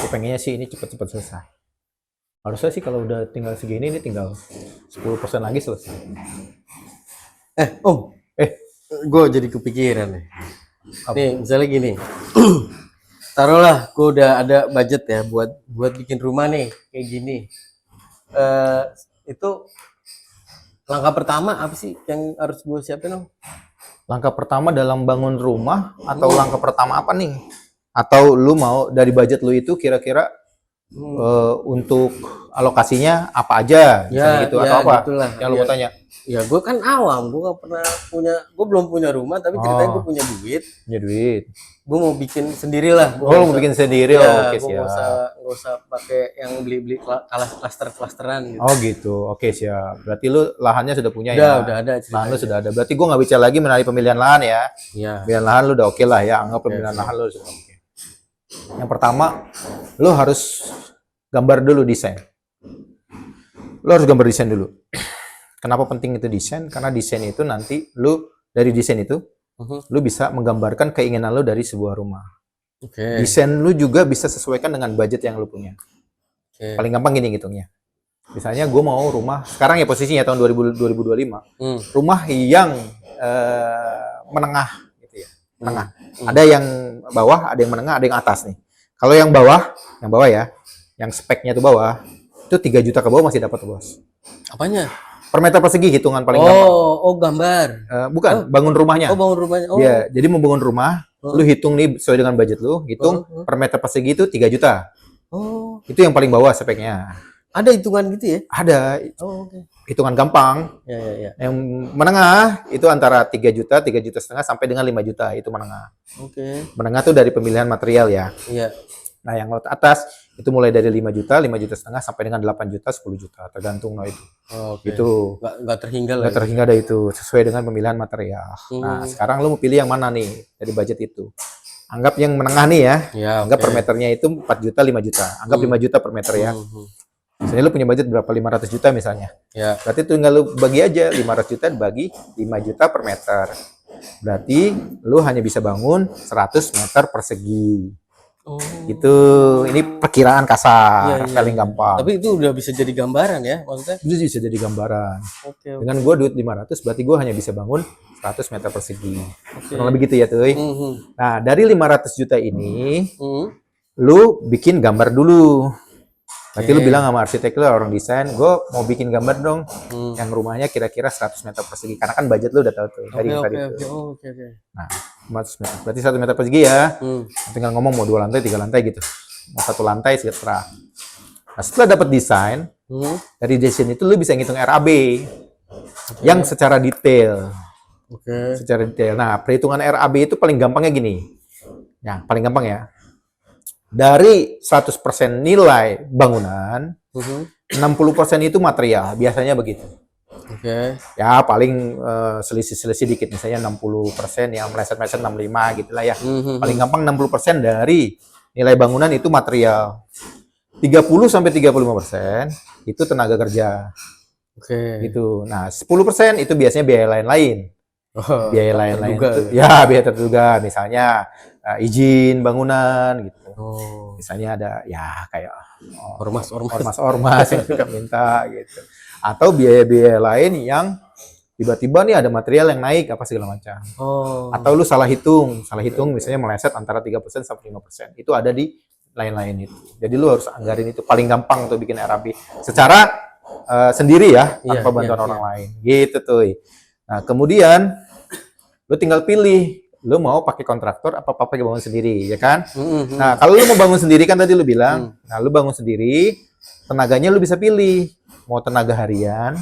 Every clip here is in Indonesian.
Gue pengennya sih ini cepet-cepet selesai. Harusnya sih kalau udah tinggal segini, ini tinggal 10% lagi selesai. Om, Eh, gue jadi kepikiran nih. Apa? Nih, misalnya gini. Taruhlah gue udah ada budget ya buat bikin rumah nih kayak gini. Itu langkah pertama apa sih yang harus gue siapin, Om? Langkah pertama dalam bangun rumah atau langkah pertama apa nih? Atau lu mau dari budget lu itu kira-kira untuk alokasinya apa aja? Misalnya gitu atau apa? Gitulah. Yang lu mau tanya? Ya gue kan awam, gue gak pernah punya, gue belum punya rumah tapi ceritanya gue punya duit. Punya duit. Gue mau bikin sendiri lah. Lu mau bikin sendiri, oke gue siap. nggak usah pakai yang beli klaster-klasteran gitu. Oh gitu, oke siap. Berarti lu lahannya sudah punya ya? Udah ada. Lahan lu sudah ada. Berarti gua nggak bicara lagi mengenai pemilihan lahan ya? Iya. Pemilihan lahan lu udah oke lah ya. Anggap pemilihan lahan lu sudah oke. Yang pertama, lu harus gambar dulu desain. Lu harus gambar desain dulu. Kenapa penting itu desain? Karena desain itu nanti lu dari desain itu lu bisa menggambarkan keinginan lu dari sebuah rumah. Desain lu juga bisa sesuaikan dengan budget yang lu punya. Paling gampang gini ngitungnya. Misalnya gue mau rumah sekarang ya posisinya tahun 2025. Rumah yang menengah gitu ya. Menengah. Ada yang bawah, ada yang menengah, ada yang atas nih. Kalau yang bawah ya, yang speknya tuh bawah, itu 3 juta ke bawah masih dapat, Bos. Apanya? Per meter persegi hitungan paling gampang. Oh, gambar. Bukan, bangun rumahnya. Oh, bangun rumahnya. Oh. Ya, jadi mau bangun rumah, lu hitung nih sesuai dengan budget lu, hitung per meter persegi itu 3 juta. Oh. Itu yang paling bawah speknya. Ada hitungan gitu ya? Ada. Oh, oke. Hitungan gampang. Ya. Yang menengah itu antara 3 juta, 3 juta setengah sampai dengan 5 juta, itu menengah. Oke. Menengah tuh dari pemilihan material ya. Iya. Nah, yang atas itu mulai dari 5 juta, 5 juta setengah sampai dengan 8 juta, 10 juta, tergantung itu. Oke. Itu nggak terhingga lah. nggak terhingga dari itu, sesuai dengan pemilihan material. Nah, sekarang lu mau pilih yang mana nih dari budget itu? Anggap yang menengah nih ya. Anggap per meternya itu 4 juta, 5 juta. Anggap 5 juta per meter ya. Misalnya lu punya budget berapa? 500 juta misalnya. Ya. Berarti tinggal lu bagi aja 500 juta dibagi 5 juta per meter. Berarti lu hanya bisa bangun 100 meter persegi. Oh. Itu ini perkiraan kasar, paling gampang. Tapi itu udah bisa jadi gambaran ya maksudnya? Itu bisa jadi gambaran. Oke. Dengan gua duit 500 berarti gua hanya bisa bangun 100 meter persegi. Kurang lebih gitu ya, Tuy. Nah, dari 500 juta ini lu bikin gambar dulu. Berarti lu bilang sama arsitek lu, orang desain, gue mau bikin gambar dong yang rumahnya kira-kira 100 meter persegi. Karena kan budget lu udah tahu tuh dari tadi. Oke. Nah, 100 meter. Berarti 1 meter persegi ya. Tinggal ngomong mau 2 lantai, 3 lantai gitu. Mau 1 lantai terserah. Nah, setelah dapat desain, dari desain itu lu bisa ngitung RAB yang secara detail. Secara detail. Nah, perhitungan RAB itu paling gampangnya gini. Ya, paling gampang ya. Dari 100% nilai bangunan, 60% itu material, biasanya begitu. Ya paling selisih-selisih dikit, misalnya 60% yang meleset-meleset 65 gitu lah ya. Paling gampang 60% dari nilai bangunan itu material. 30-35% itu tenaga kerja. Gitu. Nah, 10% itu biasanya biaya lain-lain. Biaya lain-lain itu, ya biaya terduga, misalnya izin bangunan gitu. Misalnya ada ya kayak ormas yang suka minta gitu. Atau biaya-biaya lain yang tiba-tiba nih ada material yang naik apa segala macam. Atau lu salah hitung misalnya meleset antara 3% sampai 5%. Itu ada di lain-lain itu. Jadi lu harus anggarin itu, paling gampang untuk bikin RAB secara sendiri ya, tanpa bantuan orang lain. Gitu tuh. Nah, kemudian lu tinggal pilih, lu mau pakai kontraktor apa pakai bangun sendiri, ya kan? Nah, kalau lu mau bangun sendiri kan tadi lu bilang, nah lu bangun sendiri, tenaganya lu bisa pilih, mau tenaga harian,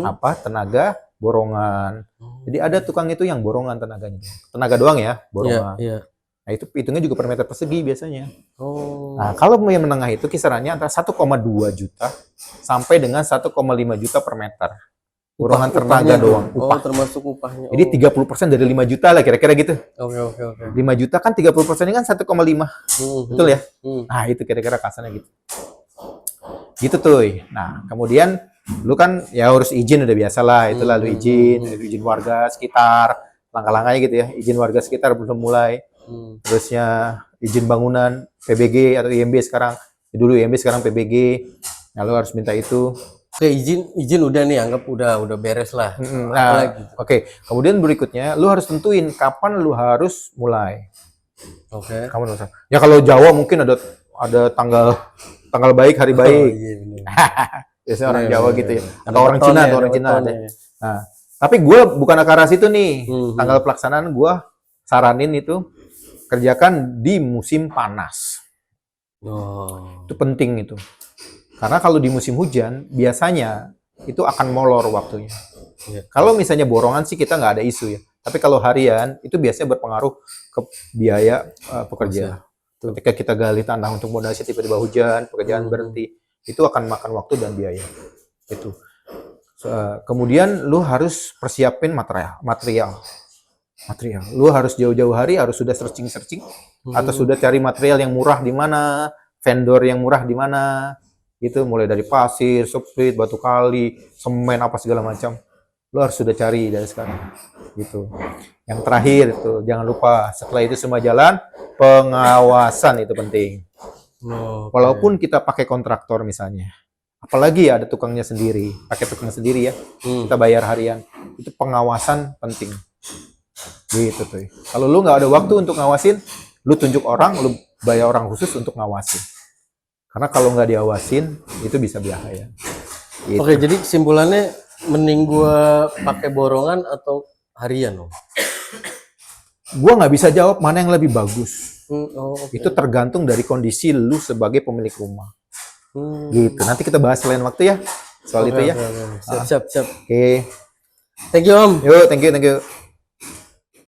apa tenaga borongan. Jadi ada tukang itu yang borongan tenaganya, tenaga doang ya, borongan. Nah, itu hitungnya juga per meter persegi biasanya. Nah, kalau yang menengah itu kisarannya antara 1,2 juta sampai dengan 1,5 juta per meter. Borongan tenaga doang, upah. Termasuk upahnya. Jadi 30% dari 5 juta lah kira-kira gitu. Oke. 5 juta kan 30%-nya kan 1,5. Betul ya? Nah, itu kira-kira kasarnya gitu. Gitu tuh. Nah, kemudian lu kan ya urus izin udah biasa lah, itu lalu izin warga sekitar, langkah-langkahnya gitu ya. Izin warga sekitar belum mulai. Terusnya izin bangunan PBG atau IMB sekarang. Dulu IMB sekarang PBG. Nah, lu harus minta itu. Oke, izin udah nih, anggap udah beres lah. Nah, oke. Kemudian berikutnya, lu harus tentuin kapan lu harus mulai. Oke. Kamu harus. Ya kalau Jawa mungkin ada tanggal baik, hari baik. Iya, bener. Biasanya orang Jawa gitu ya. Ada Atau orang beton Cina, ya, atau orang ada Cina beton ada. ya. Nah, tapi gue bukan ke arah situ nih. Tanggal pelaksanaan gue saranin itu kerjakan di musim panas. Oh. Itu penting itu. Karena kalau di musim hujan, biasanya itu akan molor waktunya. Iya. Kalau misalnya borongan sih kita nggak ada isu ya. Tapi kalau harian, itu biasanya berpengaruh ke biaya pekerja. Ketika kita gali tanah untuk pondasi tiba-tiba hujan, pekerjaan berhenti, itu akan makan waktu dan biaya. Itu. Kemudian lu harus persiapin material. Lu harus jauh-jauh hari harus sudah searching atau sudah cari material yang murah di mana, vendor yang murah di mana. Itu mulai dari pasir, sprit, batu kali, semen apa segala macam. Lu harus sudah cari dari sekarang. Gitu. Yang terakhir itu jangan lupa setelah itu semua jalan, pengawasan itu penting. Walaupun kita pakai kontraktor misalnya. Apalagi ada tukangnya sendiri, pakai tukang sendiri ya. Kita bayar harian. Itu pengawasan penting. Gitu tuh. Kalau lu nggak ada waktu untuk ngawasin, lu tunjuk orang, lu bayar orang khusus untuk ngawasin. Karena kalau nggak diawasin, itu bisa bahaya. Gitu. Oke, jadi kesimpulannya mending gua pakai borongan atau harian loh? Gua nggak bisa jawab mana yang lebih bagus. Okay. Itu tergantung dari kondisi lu sebagai pemilik rumah. Gitu. Nanti kita bahas lain waktu ya soal itu ya. Siap. Oke. Thank you, Om. Yuk, thank you.